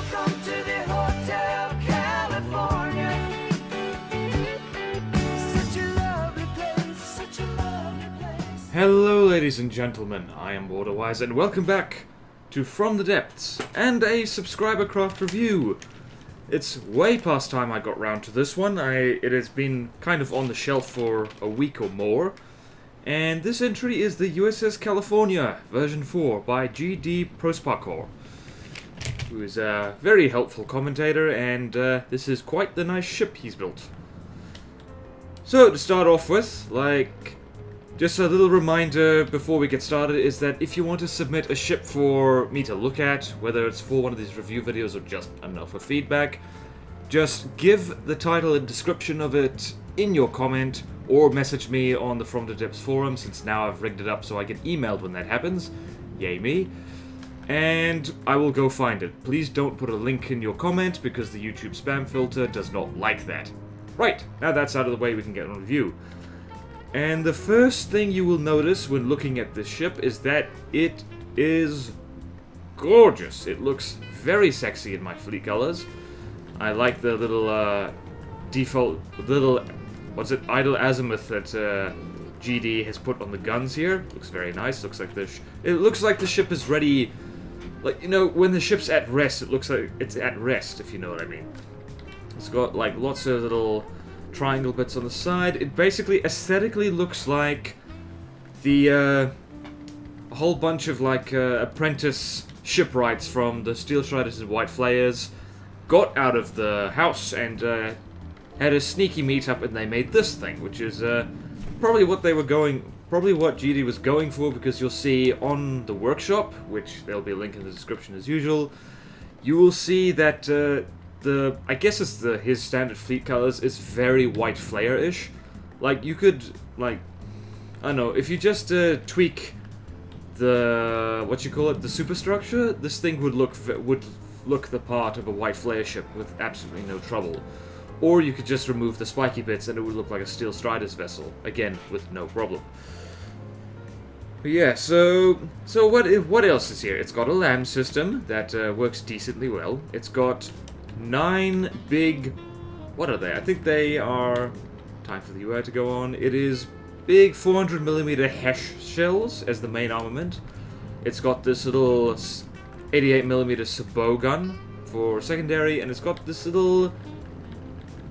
Welcome to the Hotel California. Such a lovely place, such a lovely place. Hello ladies and gentlemen, I am BorderWise and welcome back to From the Depths and a subscriber craft review. It's way past time I got round to this one. It has been kind of on the shelf for a week or more. And this entry is the USS California version 4 by G.D. Prosparkor, who is a very helpful commentator, and this is quite the nice ship he's built. So to start off with, just a little reminder before we get started is that if you want to submit a ship for me to look at, whether it's for one of these review videos or just enough for feedback, just give the title and description of it in your comment or message me on the From the Depths forum, since now I've rigged it up so I get emailed when that happens. Yay me. And I will go find it. Please don't put a link in your comment because the YouTube spam filter does not like that. Right, now that's out of the way, we can get on review. And the first thing you will notice when looking at this ship is that it is gorgeous. It looks very sexy in my fleet colors. I like the little idle azimuth that GD has put on the guns here. Looks very nice. Looks like it looks like the ship is ready. Like, you know, when the ship's at rest, it looks like it's at rest, if you know what I mean. It's got like lots of little triangle bits on the side. It basically aesthetically looks like a whole bunch of apprentice shipwrights from the Steel Striders and White Flayers got out of the house and had a sneaky meetup, and they made this thing, which is probably what GD was going for, because you'll see on the workshop, which there'll be a link in the description as usual, you will see that I guess his standard fleet colors is very White Flayer-ish. Like, you could, I don't know, if you just tweak the, the superstructure, this thing would look the part of a White Flayer ship with absolutely no trouble. Or you could just remove the spiky bits and it would look like a Steel Striders vessel, again, with no problem. But yeah, so what else is here? It's got a LAM system that works decently well. It's got 9 big... what are they? I think they are... time for the UI to go on. It is big 400mm Hesh shells as the main armament. It's got this little 88mm sabot gun for secondary, and it's got this little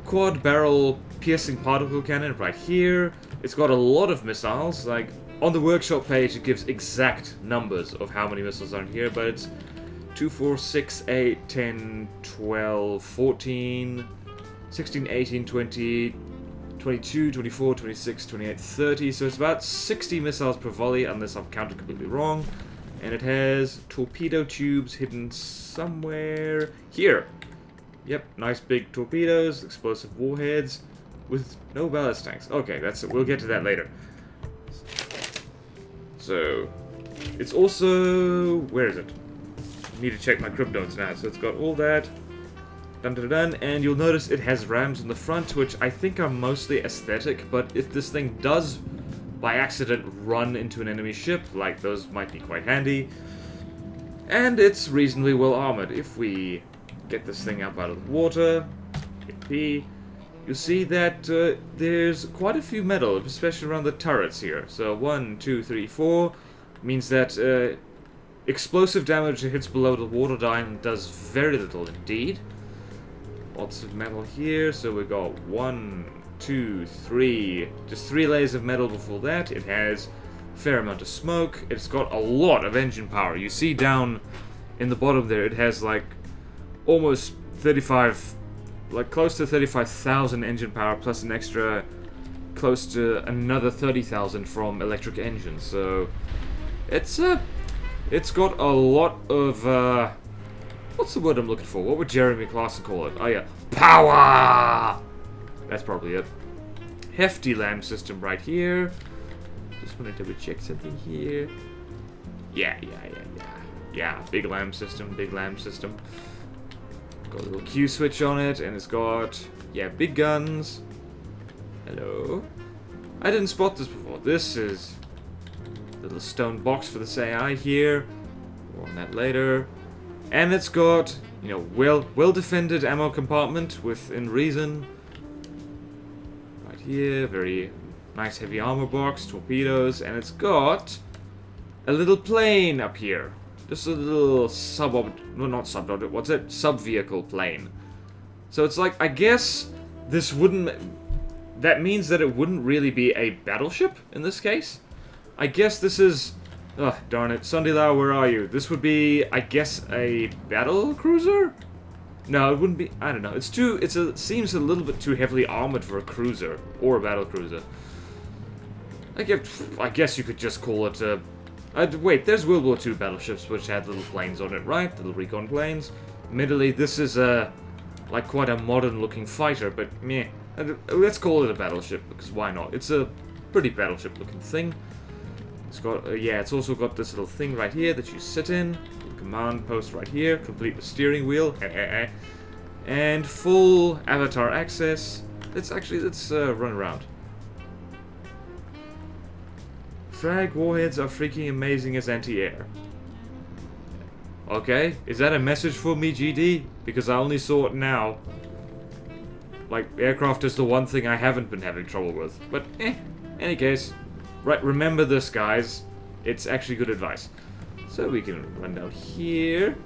quad barrel piercing particle cannon right here. It's got a lot of missiles. Like, on the workshop page it gives exact numbers of how many missiles are in here, but it's 2, 4, 6, 8, 10, 12, 14, 16, 18, 20, 22, 24, 26, 28, 30, so it's about 60 missiles per volley, unless I've counted completely wrong. And it has torpedo tubes hidden somewhere here. Yep, nice big torpedoes, explosive warheads, with no ballast tanks. Okay, that's it. We'll get to that later. So, it's also... where is it? I need to check my crypt notes now. So it's got all that. Dun dun dun. And you'll notice it has rams on the front, which I think are mostly aesthetic, but if this thing does, by accident, run into an enemy ship, like, those might be quite handy. And it's reasonably well armored. If we get this thing up out of the water, hit P, you'll see that there's quite a few metal, especially around the turrets here. So 1, 2, 3, 4 means that explosive damage that hits below the water line does very little indeed. Lots of metal here, so we got 1, 2, 3, just 3 layers of metal before that. It has a fair amount of smoke. It's got a lot of engine power. You see down in the bottom there, it has like almost 35, like close to 35,000 engine power, plus an extra close to another 30,000 from electric engines. So it's got a lot of what's the word I'm looking for? What would Jeremy Clarkson call it? Oh yeah, power. That's probably it. Hefty LAM system right here. Just want to double check something here. Yeah, big LAM system, big LAM system. Got a little Q switch on it, and it's got, yeah, big guns. Hello. I didn't spot this before. This is the little stone box for the AI here. More on that later. And it's got you know, well defended ammo compartment within reason. Right here, very nice heavy armor box, torpedoes, and it's got a little plane up here. Just a little sub-vehicle plane. So it's like, I guess this wouldn't... That means that it wouldn't really be a battleship in this case. I guess this is... Ugh, darn it. Sundilau, where are you? This would be, I guess, a battle cruiser? No, it wouldn't be... I don't know. It seems a little bit too heavily armored for a cruiser. Or a battle cruiser. I guess you could just call it a... wait, there's World War II battleships which had little planes on it, right? Little recon planes. Admittedly, this is like quite a modern-looking fighter, but meh. Let's call it a battleship, because why not? It's a pretty battleship-looking thing. It's got, yeah, it's also got this little thing right here that you sit in. Command post right here, complete with steering wheel. And full avatar access. Let's run around. Frag warheads are freaking amazing as anti-air. Okay, is that a message for me, GD? Because I only saw it now. Like, aircraft is the one thing I haven't been having trouble with. But, any case. Right, remember this, guys. It's actually good advice. So we can run down here.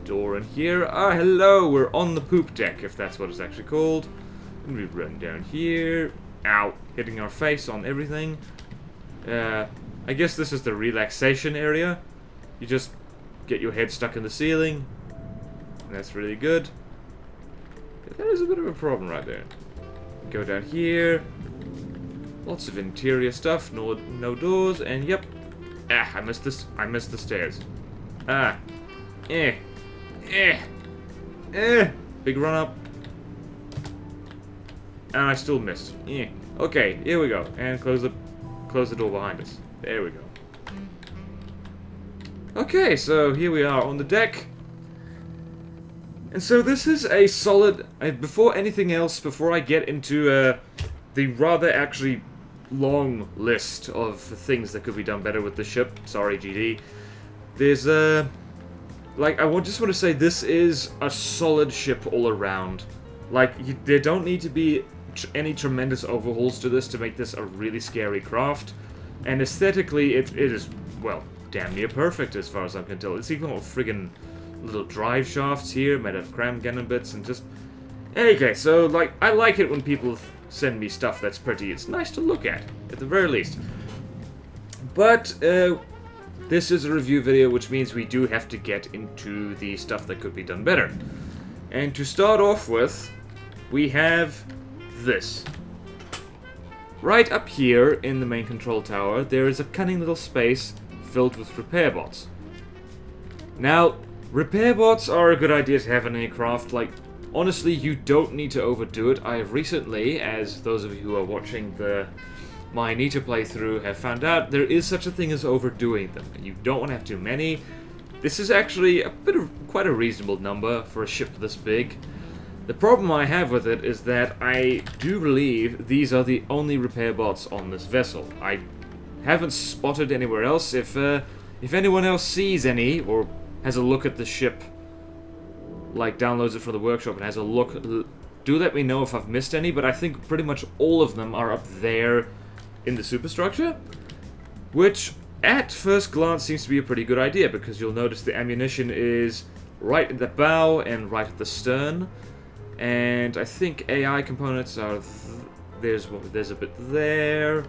Door in here. Ah, hello! We're on the poop deck, if that's what it's actually called. And we run down here. Ow! Hitting our face on everything. I guess this is the relaxation area. You just get your head stuck in the ceiling. And that's really good. That is a bit of a problem right there. Go down here. Lots of interior stuff. No doors. And yep. Ah, I missed this. I missed the stairs. Ah. Big run up. And I still missed. Okay, here we go. And close the door behind us. There we go. Okay, so here we are on the deck. And so this is a solid... before anything else, before I get into the rather actually long list of things that could be done better with the ship, sorry GD, there's like, just want to say this is a solid ship all around. Like, there don't need to be any tremendous overhauls to this to make this a really scary craft. And aesthetically, it is, well, damn near perfect as far as I can tell. It's even got friggin' little drive shafts here made of cram cannon bits and just... Okay, so, like, I like it when people send me stuff that's pretty. It's nice to look at the very least. But, this is a review video, which means we do have to get into the stuff that could be done better. And to start off with, we have this. Right up here in the main control tower, there is a cunning little space filled with repair bots. Now, repair bots are a good idea to have in any craft. Like, honestly, you don't need to overdo it. I have recently, as those of you who are watching my Nita playthrough have found out, there is such a thing as overdoing them. You don't want to have too many. This is actually quite a reasonable number for a ship this big. The problem I have with it is that I do believe these are the only repair bots on this vessel. I haven't spotted anywhere else. If anyone else sees any, or has a look at the ship, like downloads it from the workshop and has a look, do let me know if I've missed any, but I think pretty much all of them are up there in the superstructure, which at first glance seems to be a pretty good idea, because you'll notice the ammunition is right at the bow and right at the stern, and I think AI components are there's a bit there,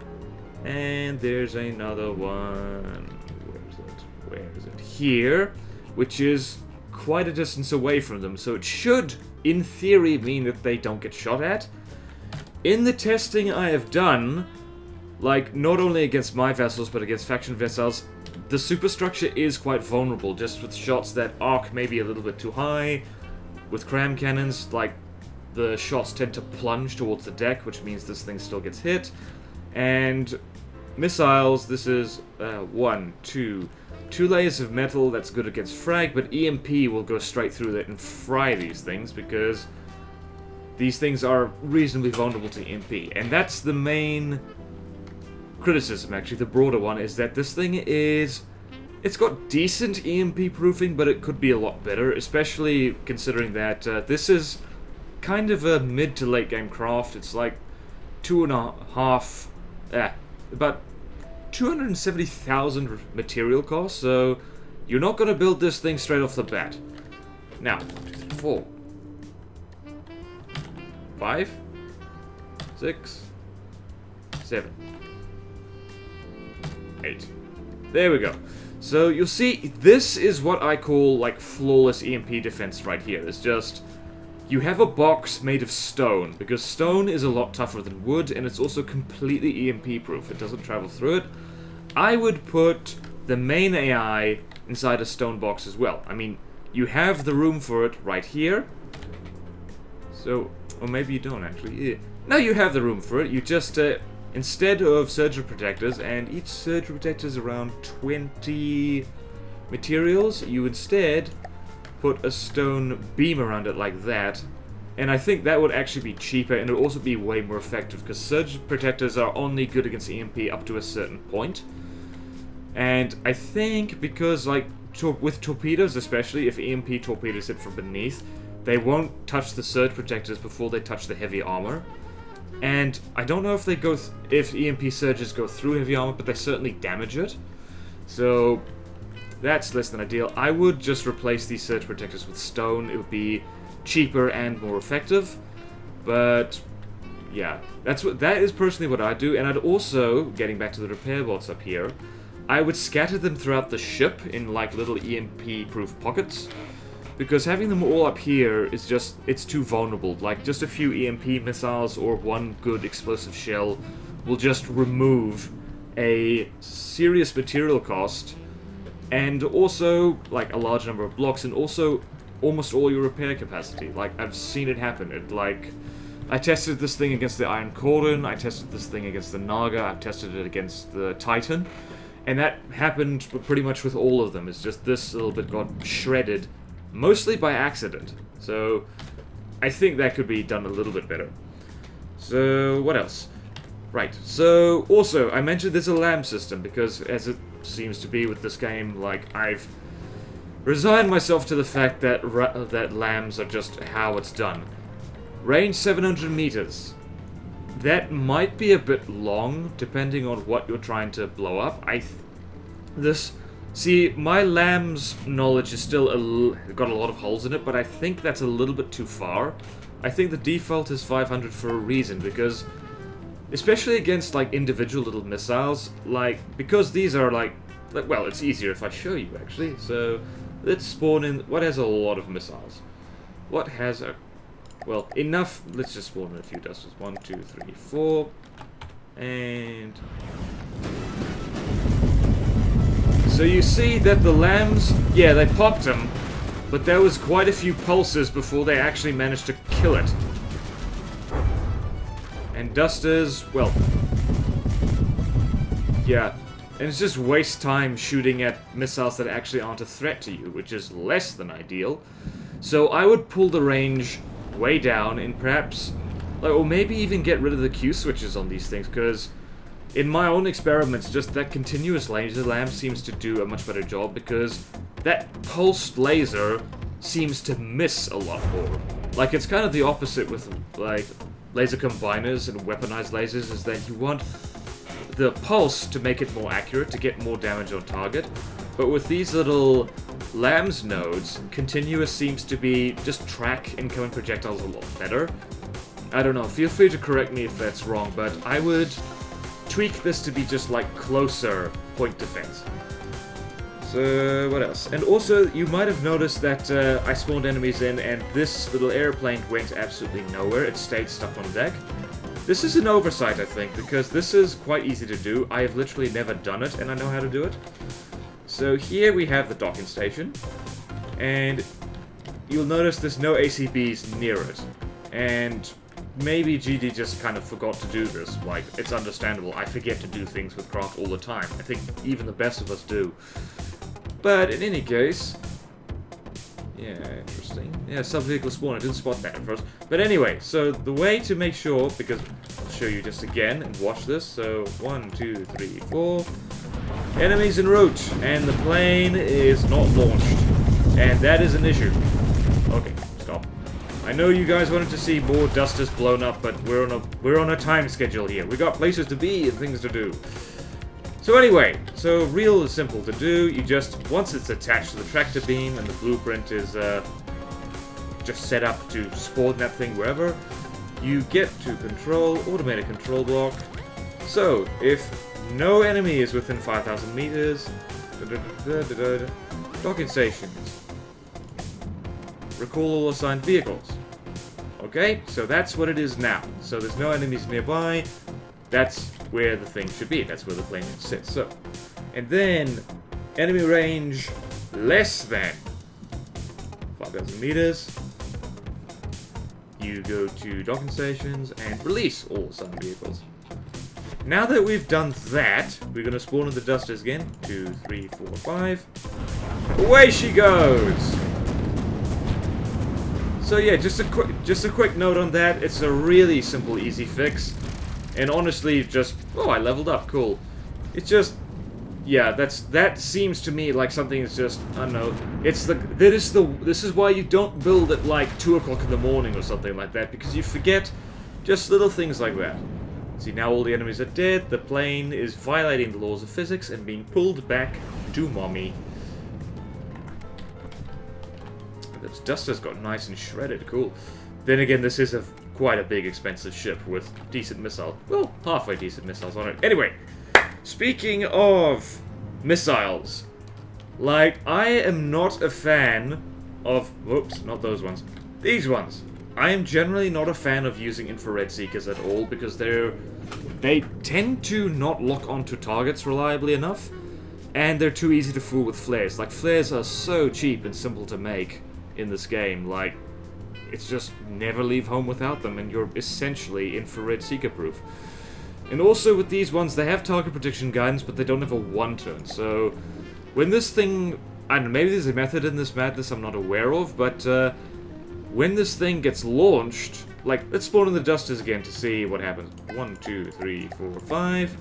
and there's another one. Where is it? Here, which is quite a distance away from them, so it should, in theory, mean that they don't get shot at. In the testing I have done, like, not only against my vessels, but against faction vessels, the superstructure is quite vulnerable, just with shots that arc maybe a little bit too high. With cram cannons, like, the shots tend to plunge towards the deck, which means this thing still gets hit. And missiles, this is two layers of metal that's good against frag, but EMP will go straight through it and fry these things, because these things are reasonably vulnerable to EMP. And that's the main criticism, actually, the broader one, is that this thing is It's got decent EMP proofing, but it could be a lot better, especially considering that this is kind of a mid to late game craft. It's like about 270,000 material cost, so you're not going to build this thing straight off the bat. Now, 4, 5, 6, 7, 8. There we go. So you'll see, this is what I call like flawless EMP defense right here. It's just, you have a box made of stone, because stone is a lot tougher than wood, and it's also completely EMP proof. It doesn't travel through it. I would put the main AI inside a stone box as well. I mean, you have the room for it right here. So, or maybe you don't actually. Yeah. No, you have the room for it. You just, instead of surgery protectors, and each surgery protector is around 20 materials, you instead put a stone beam around it like that. And I think that would actually be cheaper, and it would also be way more effective, because surge protectors are only good against EMP up to a certain point. And I think because, like, with torpedoes especially, if EMP torpedoes hit from beneath, they won't touch the surge protectors before they touch the heavy armor. And I don't know if they go if EMP surges go through heavy armor, but they certainly damage it. So that's less than ideal. I would just replace these surge protectors with stone. It would be cheaper and more effective. But yeah, that is personally what I do. And I'd also, getting back to the repair bots up here, I would scatter them throughout the ship in like little EMP-proof pockets, because having them all up here is just, it's too vulnerable. Like, just a few EMP missiles or one good explosive shell will just remove a serious material cost, and also, like, a large number of blocks, and also almost all your repair capacity. Like, I've seen it happen. I tested this thing against the Iron Cauldron, I tested this thing against the Naga, I've tested it against the Titan, and that happened pretty much with all of them. It's just this little bit got shredded, mostly by accident. So I think that could be done a little bit better. So what else? Right, so also I mentioned there's a LAM system, because as it seems to be with this game, like, I've resigned myself to the fact that that LAMs are just how it's done. Range 700 meters. That might be a bit long, depending on what you're trying to blow up. See, my LAM's knowledge is still got a lot of holes in it, but I think that's a little bit too far. I think the default is 500 for a reason, because, especially against, like, individual little missiles, like, because these are, like, well, it's easier if I show you, actually. So, let's spawn in, what has a lot of missiles? What has a... Well, enough. Let's just spawn in a few dusters. 1, 2, 3, 4. And... So you see that the LAMs, yeah, they popped them, but there was quite a few pulses before they actually managed to kill it. And dusters, well... Yeah. And it's just waste time shooting at missiles that actually aren't a threat to you, which is less than ideal. So I would pull the range way down, and perhaps, like, or maybe even get rid of the Q switches on these things, because in my own experiments, just that continuous laser lamp seems to do a much better job, because that pulsed laser seems to miss a lot more. Like, it's kind of the opposite with, like, laser combiners and weaponized lasers, is that you want the pulse to make it more accurate, to get more damage on target, but with these little LAMS nodes, continuous seems to be just track incoming projectiles a lot better. I don't know, feel free to correct me if that's wrong, but I would tweak this to be just like closer point defense. So, what else? And also, you might have noticed that I spawned enemies in, and this little airplane went absolutely nowhere. It stayed stuck on deck. This is an oversight, I think, because this is quite easy to do. I have literally never done it, and I know how to do it. So here we have the docking station, and you'll notice there's no ACBs near it. And maybe GD just kind of forgot to do this. Like, it's understandable. I forget to do things with craft all the time. I think even the best of us do. But in any case... Yeah, interesting. Yeah, sub-vehicle spawn. I didn't spot that at first. But anyway, so the way to make sure, because I'll show you just again and watch this. So, 1, 2, 3, 4... Enemies en route, and the plane is not launched. And that is an issue. Okay, stop. I know you guys wanted to see more dusters blown up, but we're on a time schedule here. We got places to be and things to do. So anyway, so real is simple to do. You just, once it's attached to the tractor beam and the blueprint is just set up to spawn that thing wherever, you get to control, automated control block. So, if no enemy is within 5,000 meters, docking stations, recall all assigned vehicles. Okay, so that's what it is now. So there's no enemies nearby. That's where the thing should be. That's where the plane sits. So, and then enemy range less than 5,000 meters. You go to docking stations and release all assigned vehicles. Now that we've done that, we're going to spawn in the dusters again. 2, 3, 4, 5. Away she goes! So yeah, just a quick note on that. It's a really simple, easy fix. And honestly, just... Oh, I leveled up. Cool. It's just... Yeah, that seems to me like something is just... I don't know. It's the... This is why you don't build at like 2 o'clock in the morning or something like that. Because you forget just little things like that. See, now all the enemies are dead. The plane is violating the laws of physics and being pulled back to mommy. This duster's got nice and shredded. Cool. Then again, this is quite a big, expensive ship with decent missiles. Well, halfway decent missiles on it. Anyway, speaking of missiles, like, I am not a fan of... Whoops, not those ones. These ones. I am generally not a fan of using infrared seekers at all because they tend to not lock onto targets reliably enough, and they're too easy to fool with flares. Like, flares are so cheap and simple to make in this game. Like, it's just never leave home without them, and you're essentially infrared seeker proof. And also with these ones, they have target prediction guidance, but they don't have a one turn. So when this thing, I don't know, maybe there's a method in this madness I'm not aware of, but when this thing gets launched, like, let's spawn in the dusters again to see what happens. 1, 2, 3, 4, 5.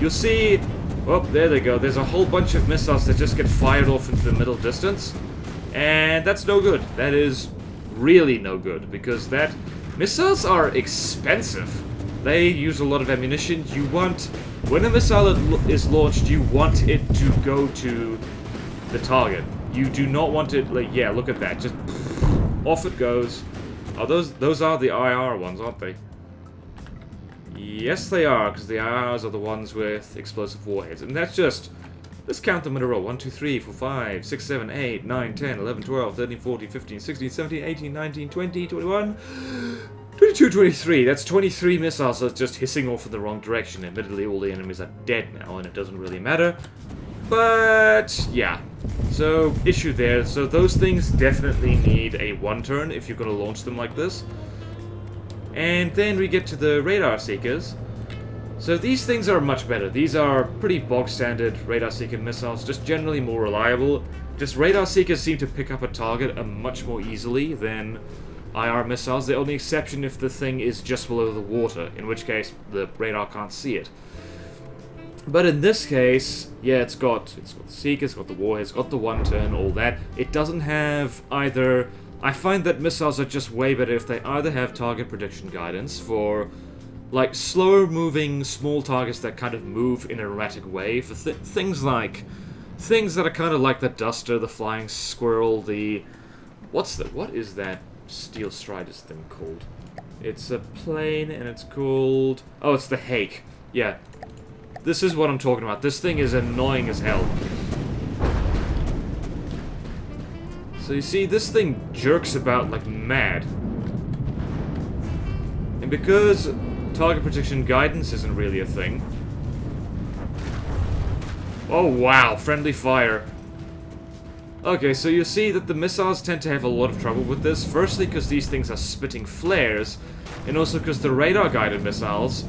You'll see, oh, there they go. There's a whole bunch of missiles that just get fired off into the middle distance. And that's no good. That is really no good, because missiles are expensive. They use a lot of ammunition. You want, when a missile is launched, you want it to go to the target. You do not want it, like, yeah, look at that. Just off it goes. Oh, those are the IR ones, aren't they? Yes, they are, because the IRs are the ones with explosive warheads. And that's just... Let's count them in a row. 1, 2, 3, 4, 5, 6, 7, 8, 9, 10, 11, 12, 13, 14, 15, 16, 17, 18, 19, 20, 21, 22, 23. That's 23 missiles that's just hissing off in the wrong direction. Admittedly, all the enemies are dead now, and it doesn't really matter. But, yeah. So, issue there. So, those things definitely need a one turn if you're going to launch them like this. And then we get to the radar seekers. So these things are much better. These are pretty bog standard radar seeker missiles, just generally more reliable. Just radar seekers seem to pick up a target much more easily than IR missiles. The only exception if the thing is just below the water, in which case the radar can't see it. But in this case, yeah, it's got the seekers, it's got the warheads, it's got the one turn, all that. It doesn't have either... I find that missiles are just way better if they either have target prediction guidance for, like, slower moving small targets that kind of move in an erratic way, for things that are kind of like the duster, the flying squirrel, the... What is that steel striders thing called? It's a plane and it's called... Oh, it's the Hake. Yeah. This is what I'm talking about. This thing is annoying as hell. So you see, this thing jerks about like mad. And because target prediction guidance isn't really a thing... Oh wow, friendly fire. Okay, so you see that the missiles tend to have a lot of trouble with this. Firstly, because these things are spitting flares, and also because the radar-guided missiles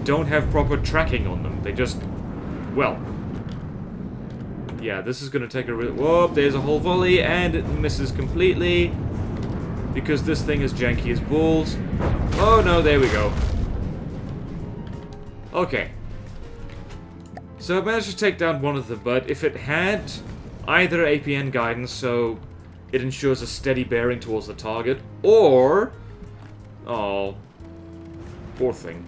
don't have proper tracking on them. They just... Well... Yeah, this is going to take a real... Whoa, there's a whole volley, and it misses completely. Because this thing is janky as balls. Oh no, there we go. Okay. So I managed to take down one of them, but if it had either APN guidance, so it ensures a steady bearing towards the target, or... Oh, poor thing.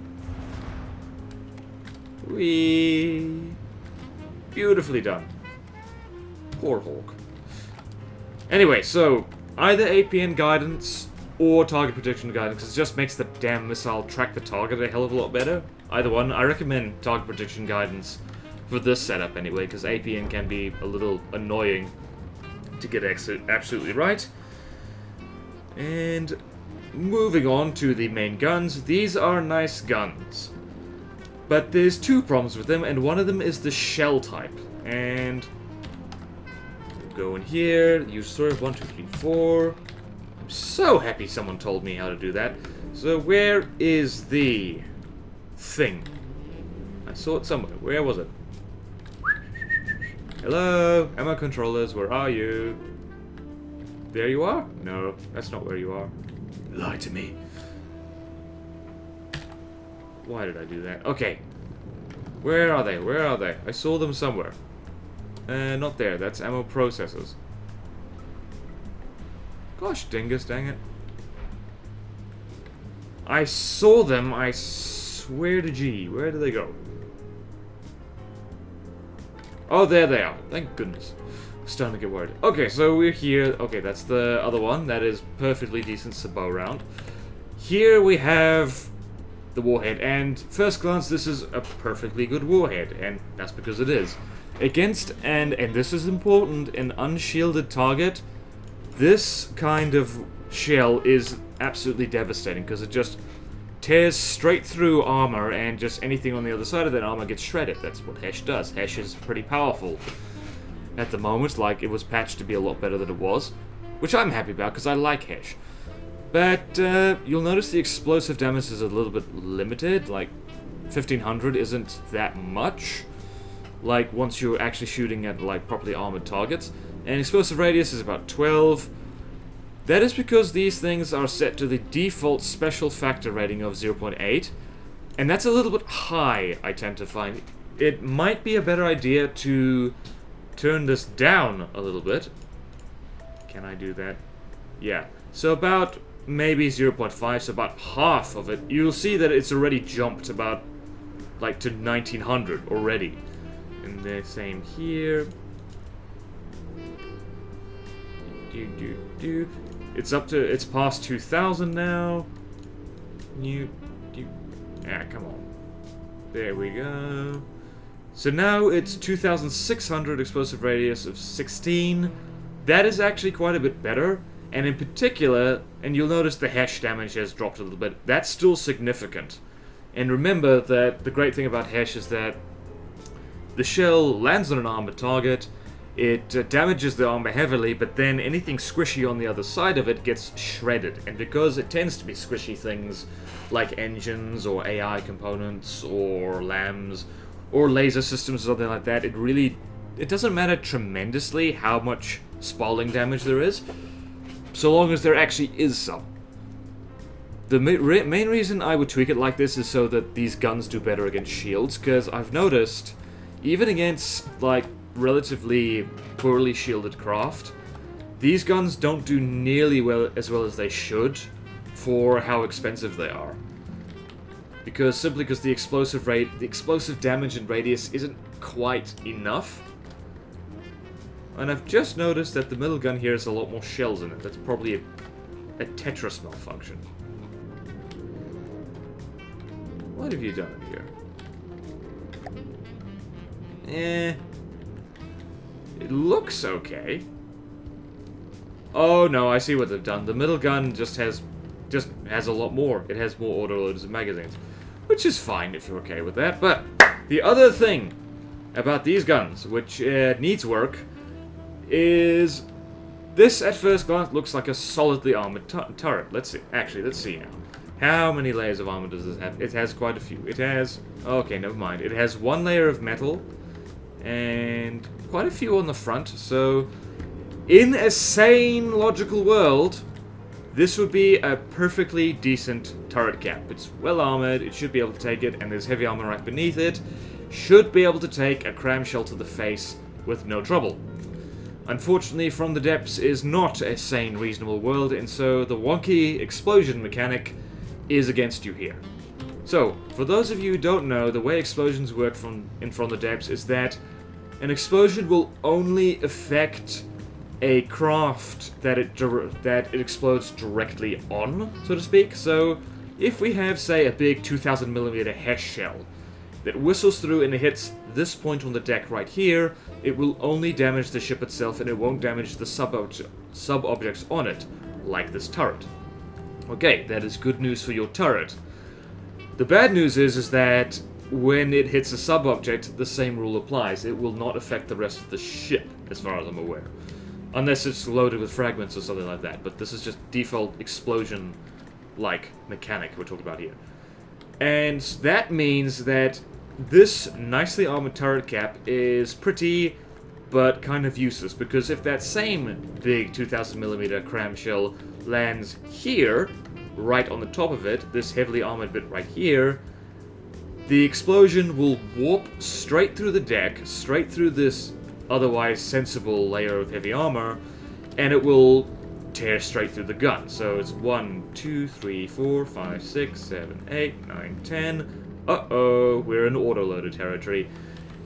Beautifully done. Poor Hawk. Anyway, so either APN guidance or target prediction guidance, 'cause it just makes the damn missile track the target a hell of a lot better. Either one. I recommend target prediction guidance for this setup anyway, because APN can be a little annoying to get absolutely right. And moving on to the main guns. These are nice guns, but there's two problems with them, and one of them is the shell type. And go in here, use sort of 1, 2, 3, 4. I'm so happy someone told me how to do that. So where is the thing? I saw it somewhere. Where was it? Hello, ammo controllers, where are you? There you are? No, that's not where you are. Lie to me. Why did I do that? Okay. Where are they? Where are they? I saw them somewhere. Not there. That's ammo processors. Gosh, dingus, dang it. I saw them, I swear to G. Where did they go? Oh, there they are. Thank goodness. I'm starting to get worried. Okay, so we're here. Okay, that's the other one. That is perfectly decent sabot round. Here we have the warhead, and first glance, this is a perfectly good warhead, and that's because it is. Against, and this is important, an unshielded target, this kind of shell is absolutely devastating, because it just tears straight through armor, and just anything on the other side of that armor gets shredded. That's what Hesh does. Hesh is pretty powerful at the moment. Like, it was patched to be a lot better than it was, which I'm happy about, because I like Hesh. But you'll notice the explosive damage is a little bit limited. Like, 1500 isn't that much, like, once you're actually shooting at, like, properly armored targets. And explosive radius is about 12. That is because these things are set to the default special factor rating of 0.8, and that's a little bit high, I tend to find. It might be a better idea to turn this down a little bit. Can I do that? Yeah. So about maybe 0.5, so about half of it. You'll see that it's already jumped about, like, to 1900 already. And the same here. It's up to, it's past 2000 now. Ah, come on. There we go. So now it's 2600, explosive radius of 16. That is actually quite a bit better. And in particular, and you'll notice the Hesh damage has dropped a little bit. That's still significant. And remember that the great thing about Hesh is that the shell lands on an armored target, it damages the armor heavily, but then anything squishy on the other side of it gets shredded. And because it tends to be squishy things like engines or AI components or LAMs or laser systems or something like that, it doesn't matter tremendously how much spalling damage there is, so long as there actually is some. The main reason I would tweak it like this is so that these guns do better against shields, because I've noticed, even against, like, relatively poorly shielded craft, these guns don't do nearly as well as they should for how expensive they are. Simply because the explosive damage and radius isn't quite enough. And I've just noticed that the middle gun here has a lot more shells in it. That's probably a Tetris malfunction. What have you done here? It looks okay. Oh no, I see what they've done. The middle gun just has a lot more. It has more autoloaders and magazines, which is fine if you're okay with that. But the other thing about these guns, which needs work, is this at first glance looks like a solidly armored turret. Let's see. Actually, let's see now. How many layers of armor does this have? It has quite a few. It has... Okay, never mind. It has one layer of metal and quite a few on the front. So, in a sane, logical world, this would be a perfectly decent turret cap. It's well armored, it should be able to take it, and there's heavy armor right beneath it. should be able to take a cram shell to the face with no trouble. Unfortunately, From the Depths is not a sane, reasonable world, and so the wonky explosion mechanic is against you here. So, for those of you who don't know, the way explosions work From the Depths is that an explosion will only affect a craft that it explodes directly on, so to speak. So, if we have, say, a big 2000mm HESH shell that whistles through and it hits this point on the deck right here, it will only damage the ship itself and it won't damage the sub-objects on it, like this turret. Okay, that is good news for your turret. The bad news is that when it hits a sub-object, the same rule applies. It will not affect the rest of the ship, as far as I'm aware. Unless it's loaded with fragments or something like that, but this is just default explosion-like mechanic we're talking about here. And that means that this nicely armored turret cap is pretty, but kind of useless, because if that same big 2000mm cram shell lands here, right on the top of it, this heavily armored bit right here, the explosion will warp straight through the deck, straight through this otherwise sensible layer of heavy armor, and it will tear straight through the gun. So it's 1, 2, 3, 4, 5, 6, 7, 8, 9, 10. Uh-oh, we're in autoloader territory.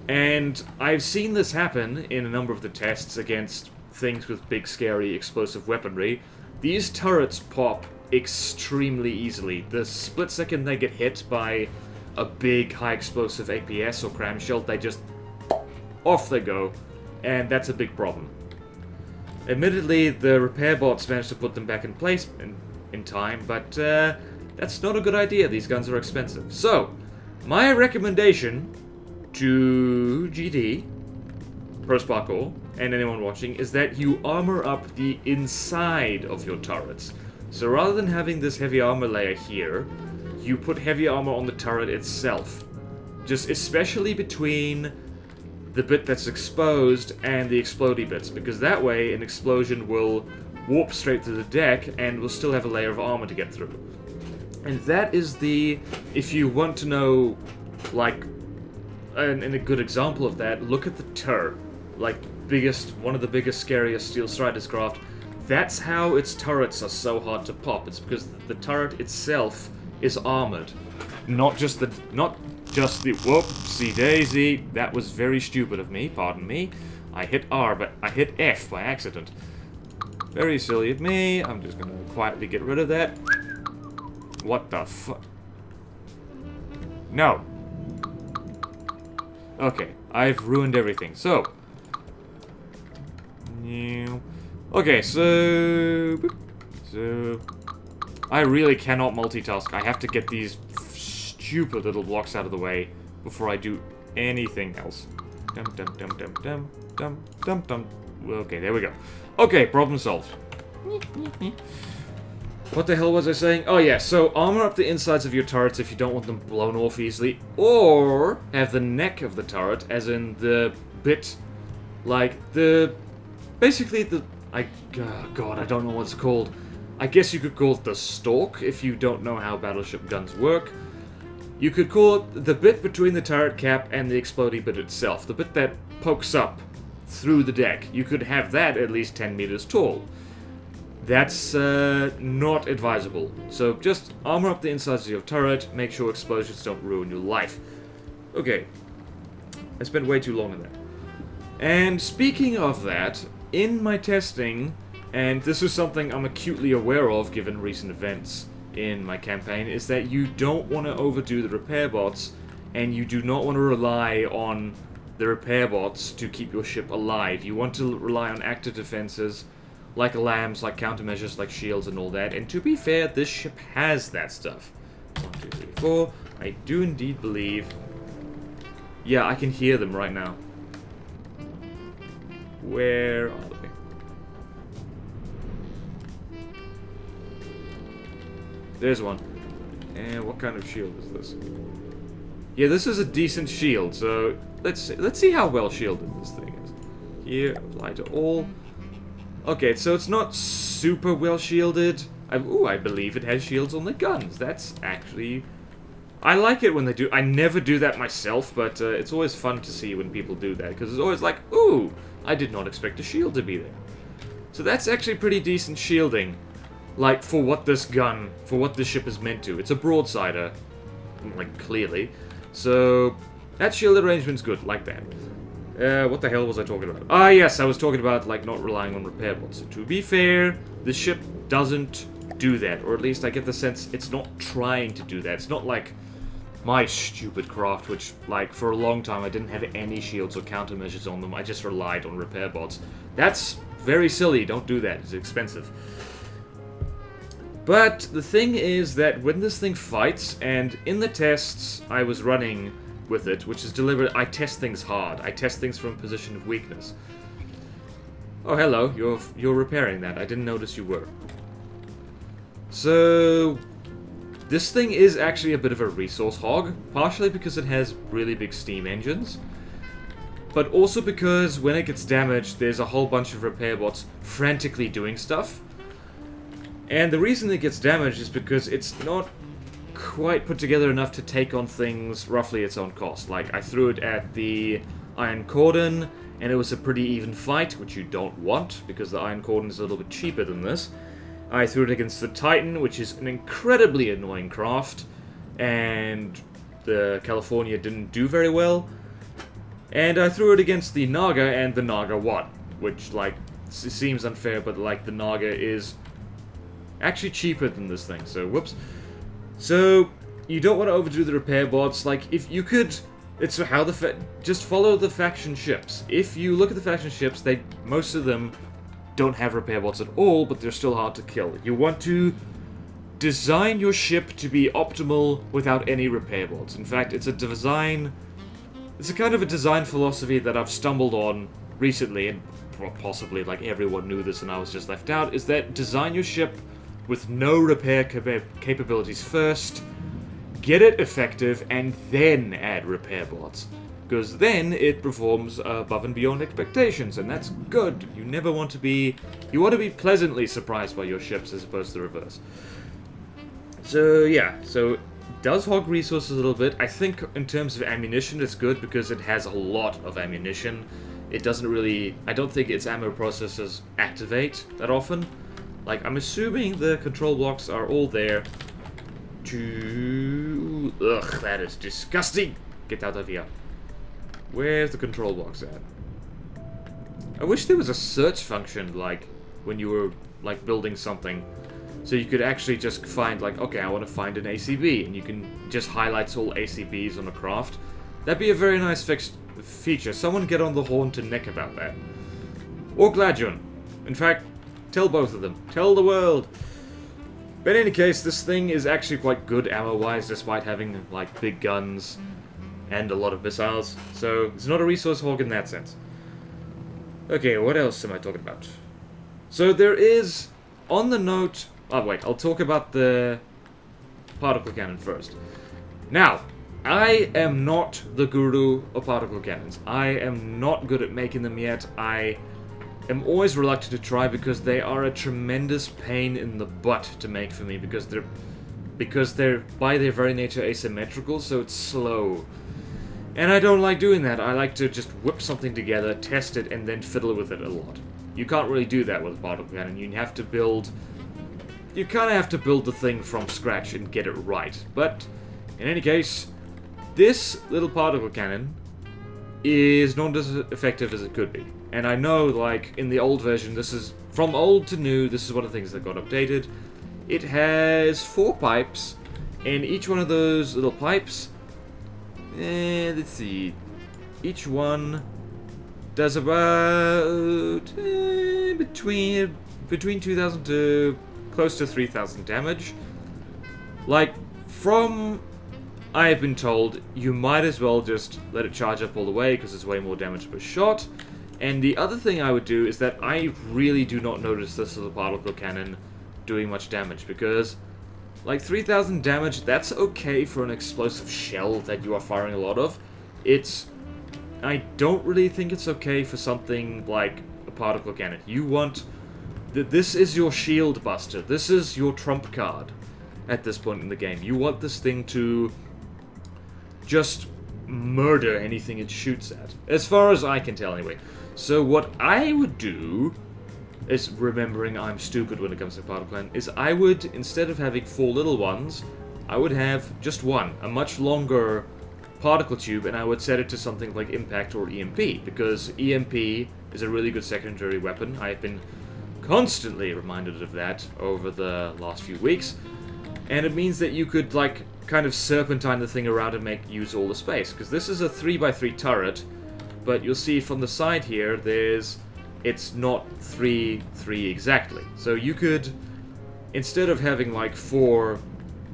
And I've seen this happen in a number of the tests against things with big, scary, explosive weaponry. These turrets pop extremely easily. The split second they get hit by a big, high-explosive APS or cram shell, they just... off they go. And that's a big problem. Admittedly, the repair bots managed to put them back in place in time, but that's not a good idea. These guns are expensive. So, my recommendation to GD, Pro Sparkle, and anyone watching, is that you armor up the inside of your turrets. So rather than having this heavy armor layer here, you put heavy armor on the turret itself. Just especially between the bit that's exposed and the explodey bits, because that way an explosion will warp straight through the deck and will still have a layer of armor to get through. And that is the... if you want to know, like, and a good example of that, look at the turret. Like, one of the biggest, scariest Steel Striders craft. That's how its turrets are so hard to pop. It's because the turret itself is armored. Not just the whoopsie daisy. That was very stupid of me, pardon me. I hit R, but I hit F by accident. Very silly of me. I'm just gonna quietly get rid of that. What the fuck? No. Okay, I've ruined everything. So. Okay, so I really cannot multitask. I have to get these stupid little blocks out of the way before I do anything else. Dum dum dum dum dum dum dum dum. Okay, there we go. Okay, problem solved. What the hell was I saying? Oh yeah, so armor up the insides of your turrets if you don't want them blown off easily, or have the neck of the turret, as in the bit, like basically God, I don't know what it's called. I guess you could call it the stalk if you don't know how battleship guns work. You could call it the bit between the turret cap and the explodey bit itself, the bit that pokes up through the deck. You could have that at least 10 meters tall. That's not advisable. So just armor up the insides of your turret, make sure explosions don't ruin your life. Okay, I spent way too long on that. And speaking of that, in my testing, and this is something I'm acutely aware of given recent events in my campaign, is that you don't want to overdo the repair bots, and you do not want to rely on the repair bots to keep your ship alive. You want to rely on active defenses, like alarms, like countermeasures, like shields and all that. And to be fair, this ship has that stuff. 1, 2, 3, 4. I do indeed believe... yeah, I can hear them right now. Where are they? There's one. And what kind of shield is this? Yeah, this is a decent shield, so let's see how well shielded this thing is. Here, apply to all. Okay, so it's not super well shielded. I believe it has shields on the guns. That's actually I like it when they do. I never do that myself, but it's always fun to see when people do that, because it's always like, ooh, I did not expect a shield to be there. So that's actually pretty decent shielding, like, for what this ship is meant to. It's a broadsider, like, clearly. So that shield arrangement's good, like that. What the hell was I talking about? Ah, yes, I was talking about, like, not relying on repair bots. So to be fair, the ship doesn't do that, or at least I get the sense it's not trying to do that. It's not like my stupid craft, which, like, for a long time I didn't have any shields or countermeasures on them. I just relied on repair bots. That's very silly. Don't do that. It's expensive. But the thing is that when this thing fights, and in the tests I was running with it, which is deliberate, I test things hard. I test things from a position of weakness. Oh, hello. You're repairing that. I didn't notice you were. So this thing is actually a bit of a resource hog, partially because it has really big steam engines, but also because when it gets damaged, there's a whole bunch of repair bots frantically doing stuff. And the reason it gets damaged is because it's not quite put together enough to take on things roughly its own cost. Like, I threw it at the Iron Cordon, and it was a pretty even fight, which you don't want, because the Iron Cordon is a little bit cheaper than this. I threw it against the Titan, which is an incredibly annoying craft, and the California didn't do very well. And I threw it against the Naga, and the Naga won, which, like, seems unfair, but, like, the Naga is actually cheaper than this thing, so whoops. So, you don't want to overdo the repair bots. Like, if you could, it's how just follow the faction ships. If you look at the faction ships, most of them don't have repair bots at all, but they're still hard to kill. You want to design your ship to be optimal without any repair bots. In fact, it's a kind of a design philosophy that I've stumbled on recently, and possibly like everyone knew this and I was just left out, is that design your ship with no repair capabilities first, get it effective, and then add repair bots. Because then it performs above and beyond expectations, and that's good. You never want to be... You want to be pleasantly surprised by your ships as opposed to the reverse. So, yeah. So, it does hog resources a little bit. I think in terms of ammunition, it's good because it has a lot of ammunition. It doesn't really... I don't think its ammo processors activate that often. Like, I'm assuming the control blocks are all there to... Ugh, that is disgusting! Get out of here. Where's the control box at? I wish there was a search function, like, when you were, like, building something. So you could actually just find, like, okay, I want to find an ACB, and you can just highlight all ACBs on a craft. That'd be a very nice feature. Someone get on the horn to Nick about that. Or Gladjun. In fact, tell both of them. Tell the world. But in any case, this thing is actually quite good ammo-wise, despite having, like, big guns and a lot of missiles, so it's not a resource hog in that sense. Okay, what else am I talking about? So there is, on the note... Oh wait, I'll talk about the particle cannon first. Now, I am not the guru of particle cannons. I am not good at making them yet. I am always reluctant to try because they are a tremendous pain in the butt to make for me because they're by their very nature asymmetrical, so it's slow. And I don't like doing that. I like to just whip something together, test it, and then fiddle with it a lot. You can't really do that with a particle cannon. You have to build... You kind of have to build the thing from scratch and get it right. But, in any case, this little particle cannon is not as effective as it could be. And I know, like, in the old version, this is... From old to new, this is one of the things that got updated. It has 4 pipes, and each one of those little pipes... let's see. Each one does about between 2,000 to close to 3,000 damage. Like, from I've been told, you might as well just let it charge up all the way because it's way more damage per shot. And the other thing I would do is that I really do not notice this little particle cannon doing much damage because, like, 3,000 damage, that's okay for an explosive shell that you are firing a lot of. I don't really think it's okay for something like a particle cannon. You want... This is your shield buster. This is your trump card at this point in the game. You want this thing to just murder anything it shoots at. As far as I can tell, anyway. So what I would do, is remembering I'm stupid when it comes to particle cannon, is I would, instead of having 4 little ones, I would have just one, a much longer particle tube, and I would set it to something like impact or EMP, because EMP is a really good secondary weapon. I've been constantly reminded of that over the last few weeks, and it means that you could, like, kind of serpentine the thing around and use all the space, because this is a 3x3 turret, but you'll see from the side here, it's not 3 exactly. So you could, instead of having like 4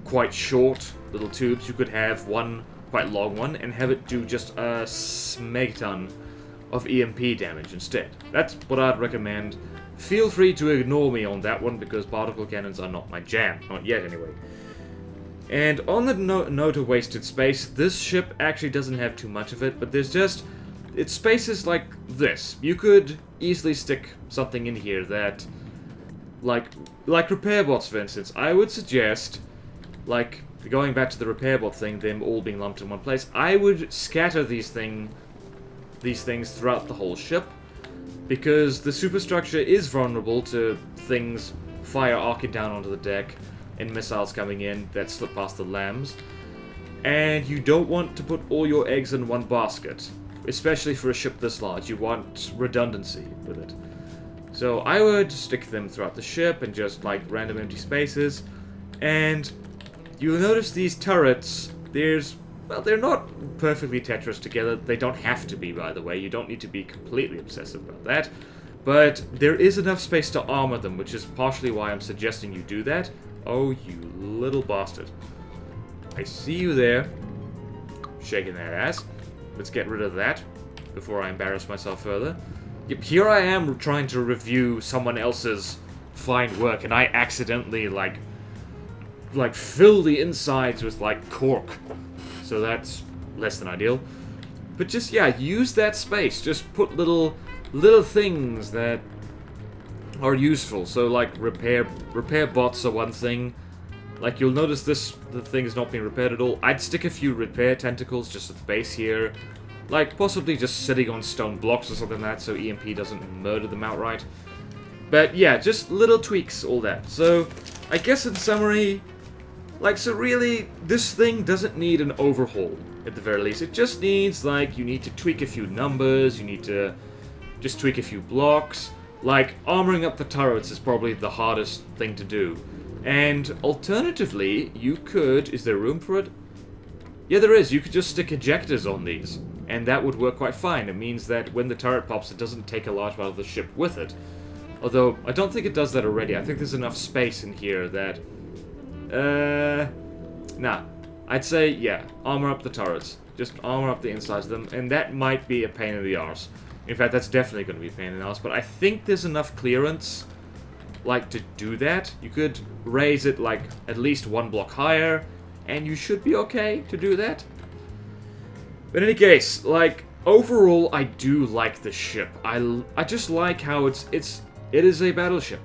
quite short little tubes, you could have one quite long one and have it do just a smegton of EMP damage instead. That's what I'd recommend. Feel free to ignore me on that one, because particle cannons are not my jam. Not yet, anyway. And on the note of wasted space, this ship actually doesn't have too much of it, but there's just... It's spaces like this. You could easily stick something in here that... Like repair bots, for instance. I would suggest, like, going back to the repair bot thing, them all being lumped in one place, I would scatter these things throughout the whole ship, because the superstructure is vulnerable to things, fire arcing down onto the deck, and missiles coming in that slip past the lambs. And you don't want to put all your eggs in one basket, especially for a ship this large. You want redundancy with it. So I would stick them throughout the ship and just like random empty spaces. And you'll notice these turrets, well, they're not perfectly Tetris together. They don't have to be, by the way. You don't need to be completely obsessive about that. But there is enough space to armor them, which is partially why I'm suggesting you do that. Oh, you little bastard. I see you there. Shaking that ass. Let's get rid of that before I embarrass myself further. Yep, here I am trying to review someone else's fine work, and I accidentally, like fill the insides with, like, cork. So that's less than ideal. But just, yeah, use that space. Just put little things that are useful. So, like, repair bots are one thing. Like, you'll notice the thing is not being repaired at all. I'd stick a few repair tentacles just at the base here. Like, possibly just sitting on stone blocks or something like that, so EMP doesn't murder them outright. But, yeah, just little tweaks, all that. So, I guess in summary, like, so really, this thing doesn't need an overhaul, at the very least. It just needs, like, you need to tweak a few numbers, you need to just tweak a few blocks. Like, armoring up the turrets is probably the hardest thing to do. And alternatively, you could... Is there room for it? Yeah, there is. You could just stick ejectors on these, and that would work quite fine. It means that when the turret pops, it doesn't take a large part of the ship with it. Although, I don't think it does that already. I think there's enough space in here that... Nah. I'd say, yeah, armor up the turrets. Just armor up the insides of them, and that might be a pain in the arse. In fact, that's definitely going to be a pain in the arse, but I think there's enough clearance, like, to do that. You could raise it, like, at least one block higher, and you should be okay to do that. But in any case, like, overall, I do like the ship. I just like how it is a battleship.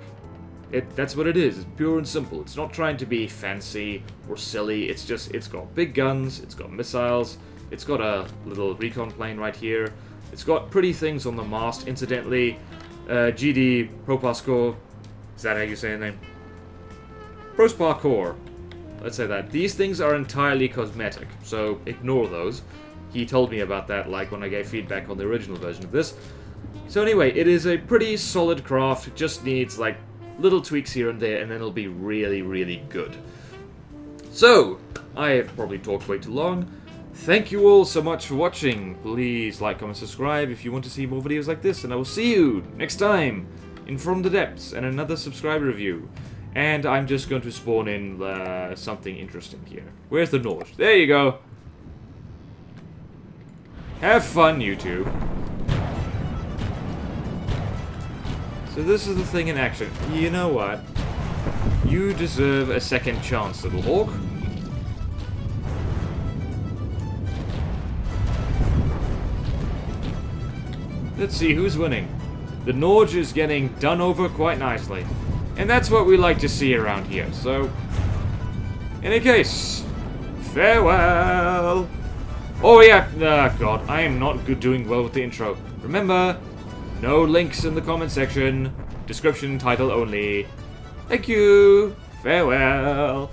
That's what it is. It's pure and simple. It's not trying to be fancy or silly. It's just, it's got big guns, it's got missiles, it's got a little recon plane right here. It's got pretty things on the mast. Incidentally, GD Propascore, is that how you say the name? Prosparcore. Let's say that. These things are entirely cosmetic, so ignore those. He told me about that, like, when I gave feedback on the original version of this. So anyway, it is a pretty solid craft. It just needs, like, little tweaks here and there, and then it'll be really, really good. So, I have probably talked way too long. Thank you all so much for watching. Please like, comment, subscribe if you want to see more videos like this, and I will see you next time in From the Depths and another subscriber review. And I'm just going to spawn in something interesting here. Where's the Norge? There you go. Have fun, you two. So this is the thing in action. You know what? You deserve a second chance, little hawk. Let's see who's winning. The Norge is getting done over quite nicely. And that's what we like to see around here, so... In any case, farewell! Oh yeah, God, I am not good doing well with the intro. Remember, no links in the comment section. Description, title only. Thank you. Farewell.